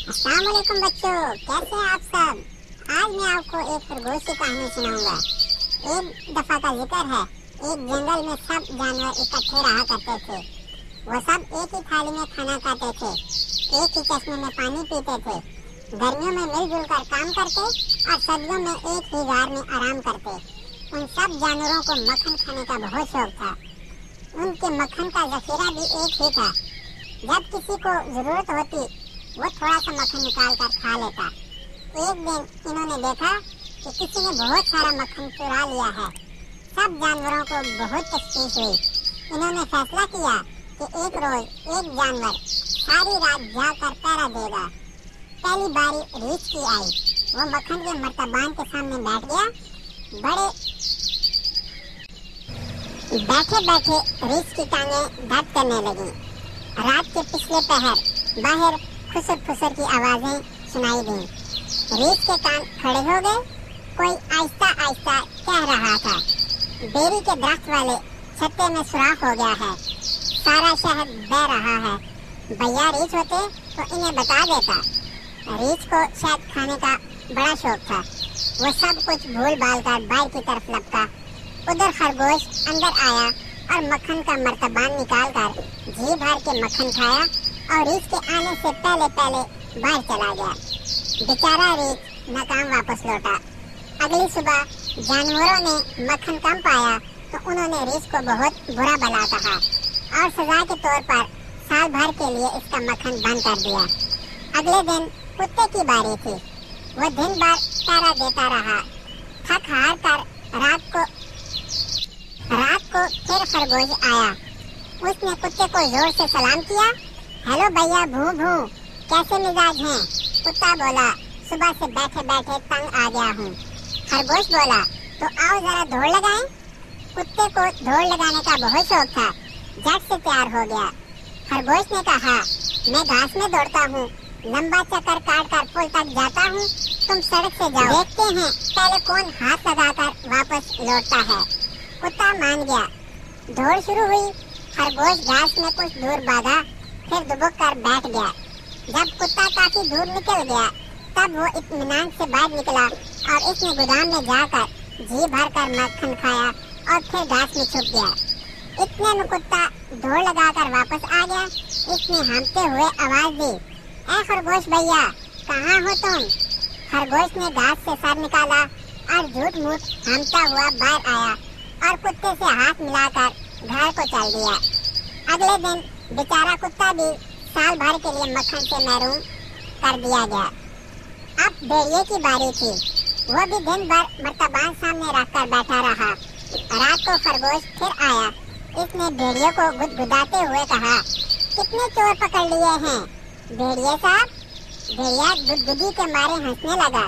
अस्सलाम वालेकुम बच्चों, कैसे हैं आप सब। आज मैं आपको एक खरगोश की कहानी सुनाऊंगा। एक दफा का जिक्र है, एक जंगल में सब जानवर इकट्ठे रहा करते थे। वो सब एक ही थाली में खाना खाते थे, एक ही चश्मे में पानी पीते थे, गर्मियों में मिलजुल कर काम करते और सर्दियों में एक ही गार में आराम करते। उन सब जानवरों को मक्खन खाने का बहुत शौक था। उनके मक्खन का जखीरा भी एक ही था। जब किसी को जरूरत होती वो थोड़ा सा मक्खन निकाल कर खा लेता। एक दिन इन्होंने देखा कि किसी ने बहुत सारा मक्खन चुरा लिया है। सब जानवरों को बहुत तशवीश हुई। इन्होंने फैसला किया कि एक रोज एक जानवर सारी रात जाकर पहरा देगा। पहली बारी रीछ की आई। वो मक्खन के मर्तबान के सामने बैठ गया। बैठे बैठे रीछ की टांगें दर्द करने लगी। रात के पिछले पहर बाहर खुसर फुसर की आवाजें सुनाई दी। रीछ के कान खड़े हो गए। कोई आहिस्ता आहिस्ता कह रहा था, बेरी के दरख्त वाले छत्ते में सुराख हो गया है, सारा शहद बह रहा है। भैया रीछ होते तो इन्हें बता देता। रीछ को शहद खाने का बड़ा शौक था। वो सब कुछ भूल भाल कर बाहर की तरफ लपका। उधर खरगोश अंदर आया और मक्खन का मर्तबान निकाल कर जी भर के मक्खन खाया और रीछ के आने से पहले बाहर चला गया। बेचारा रीछ नाकाम वापस लौटा। अगली सुबह जानवरों ने मक्खन कम पाया तो उन्होंने रीछ को बहुत बुरा भला कहा और सजा के तौर पर साल भर के लिए इसका मक्खन बंद कर दिया। अगले दिन कुत्ते की बारी थी। वो दिन भर पहरा देता रहा। थक हार कर रात को फिर खरगोश आया। उसने कुत्ते को जोर से सलाम किया। हेलो भैया भू भू, कैसे मिजाज हैं? कुत्ता बोला, सुबह से बैठे बैठे तंग आ गया हूँ। खरगोश बोला, तो आओ जरा दौड़ लगाएं। कुत्ते को दौड़ लगाने का बहुत शौक था। झट से तैयार हो गया। खरगोश ने कहा, मैं घास में दौड़ता हूँ, लंबा चक्कर काट कर पुल तक जाता हूँ, तुम सड़क से जाओ, देखते हैं पहले कौन हाथ लगाकर वापस लौटता है। कुत्ता मान गया। दौड़ शुरू हुई। खरगोश घास में कुछ दूर भागा, फिर दुबक कर बैठ गया। जब कुत्ता काफी दूर निकल गया तब वो इत्मीनान से बाहर निकला और इसने गोदाम में जाकर जी भर कर मक्खन खाया और फिर घास में छुप गया। इतने में कुत्ता दौड़ लगाकर वापस आ गया। इसने हांफते हुए आवाज दी, ऐ खरगोश भैया, कहाँ हो तुम? खरगोश ने घास से सर निकाला और झूठ मूठ हांफता हुआ बाहर आया और कुत्ते से हाथ मिलाकर घर को चल दिया। अगले दिन बेचारा कुत्ता भी साल भर के लिए मक्खन से महरूम कर दिया गया। अब भेड़िए की बारी थी। वो भी दिन भर मर्तबान सामने रखकर बैठा रहा। रात को खरगोश फिर आया। इसने भेड़िए को गुदगुदाते हुए कहा, कितने चोर पकड़ लिए हैं भेड़िए साहब? भेड़िया गुदगुदी के मारे हंसने लगा।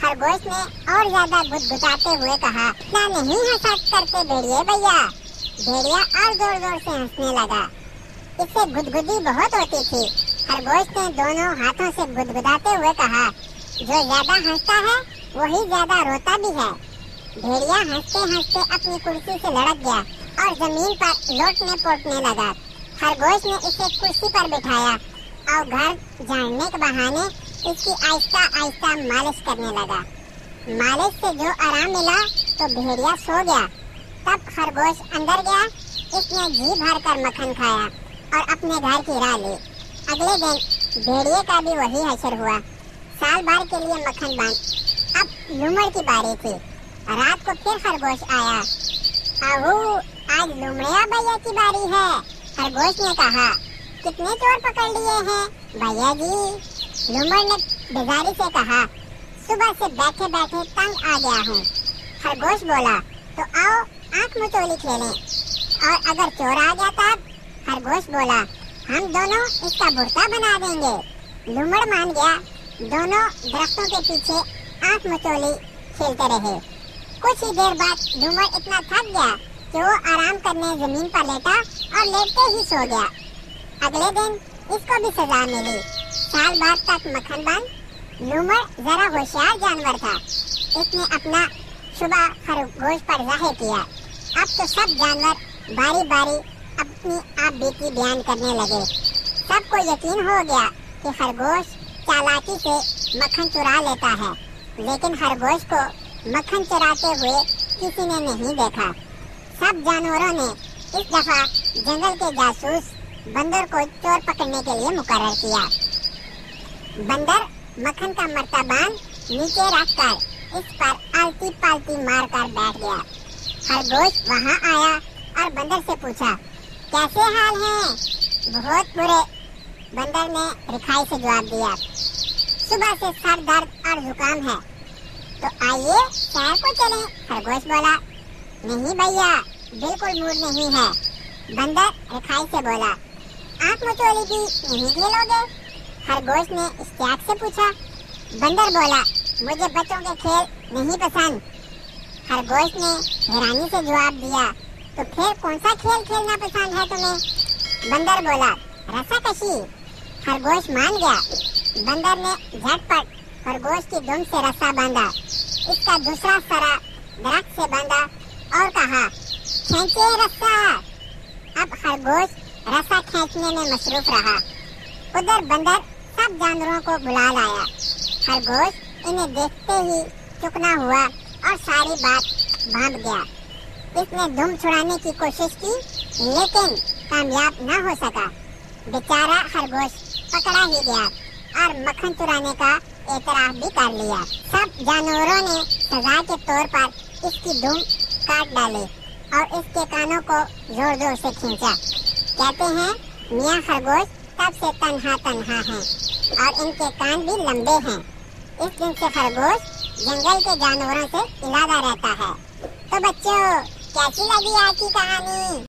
खरगोश ने और ज्यादा गुदगुदाते हुए कहा, इतना नहीं हंसा करते भेड़िए भैया। भेड़िया और जोर जोर से हंसने लगा। इससे गुदगुदी बहुत होती थी। खरगोश ने दोनों हाथों से गुदगुदाते हुए कहा, जो ज्यादा हंसता है वही ज्यादा रोता भी है। भेड़िया हंसते हंसते अपनी कुर्सी से लड़क गया और जमीन पर लोटने पोटने लगा। खरगोश ने इसे कुर्सी पर बिठाया और घर झाड़ने के बहाने इसकी आहिस्ता आहिस्ता मालिश करने लगा। मालिश से जो आराम मिला तो भेड़िया सो गया। तब खरगोश अंदर गया। इसने जी भर कर मक्खन खाया और अपने घर की राह ली। अगले दिन भेड़िए का भी वही हशर हुआ। साल भर के लिए मक्खन बंद। अब लूमड़ की बारी थी। रात को फिर खरगोश आया। आहू, आज लूमड़िया भैया की बारी है। खरगोश ने कहा, कितने चोर पकड़ लिए हैं भैया जी? लूमड़ ने बेजारी से कहा, सुबह से बैठे बैठे तंग आ गया हूँ। खरगोश बोला, तो आओ आंख मचोली खेलें, और अगर चोर आ गया तब? खरगोश बोला, हम दोनों इसका भुर्ता बना देंगे। लूमड़ मान गया। दोनों दरख्तों के पीछे आंख मचोली खेलते रहे। कुछ ही देर बाद लूमड़ इतना थक गया कि वो आराम करने जमीन पर लेटा और लेटते ही सो गया। अगले दिन इसको भी सजा मिली। साल भर तक मक्खन बंद। लूमड़ जरा होशियार जानवर था। इसने अपना शुबा खरगोश पर जाहिर किया। अब तो सब जानवर बारी बारी अपनी आप बीती बयान करने लगे। सबको यकीन हो गया कि खरगोश चालाकी से मक्खन चुरा लेता है, लेकिन खरगोश को मक्खन चुराते हुए किसी ने नहीं देखा। सब जानवरों ने इस दफा जंगल के जासूस बंदर को चोर पकड़ने के लिए मुकर्रर किया। बंदर मक्खन का मर्तबान नीचे रखकर इस पर आलती पालती मार कर बैठ गया। खरगोश वहां आया और बंदर से पूछा, कैसे हाल हैं? बहुत बुरे, बंदर ने रिखाई से जवाब दिया। सुबह से सर दर्द और जुकाम है, तो आइए सैर को चलें। खरगोश बोला, नहीं भैया, बिल्कुल मूड नहीं है। बंदर रिखाई से बोला, आंख मचोली भी नहीं खेलोगे? खरगोश ने इश्तियाक से पूछा। बंदर बोला, मुझे बच्चों के खेल नहीं पसंद। खरगोश ने हैरानी से जवाब दिया, तो फिर कौन सा खेल खेलना पसंद है तुम्हें? बंदर बोला, रस्साकशी। खरगोश मान गया। बंदर ने झटपट खरगोश की दुम से रस्सा बांधा, इसका दूसरा सरा दरख्त से बांधा और कहा, खींचे रस्सा। अब खरगोश रस्सा खींचने में मसरूफ रहा। उधर बंदर सब जानवरों को बुला लाया। खरगोश इन्हें देखते ही चुकना हुआ और सारी बात भांप गया। इसने दुम छुड़ाने की कोशिश की, लेकिन कामयाब न हो सका। बेचारा खरगोश पकड़ा ही गया और मक्खन चुराने का एतराफ भी कर लिया। सब जानवरों ने सजा के तौर पर इसकी दुम काट डाली और इसके कानों को जोर जोर से खींचा। कहते हैं मियाँ खरगोश तब से तन्हा तन्हा हैं और इनके कान भी लंबे हैं। इस दिन से खरगोश जंगल के जानवरों से इलादा रहता है। तो बच्चों, कैसी लगी आज की कहानी?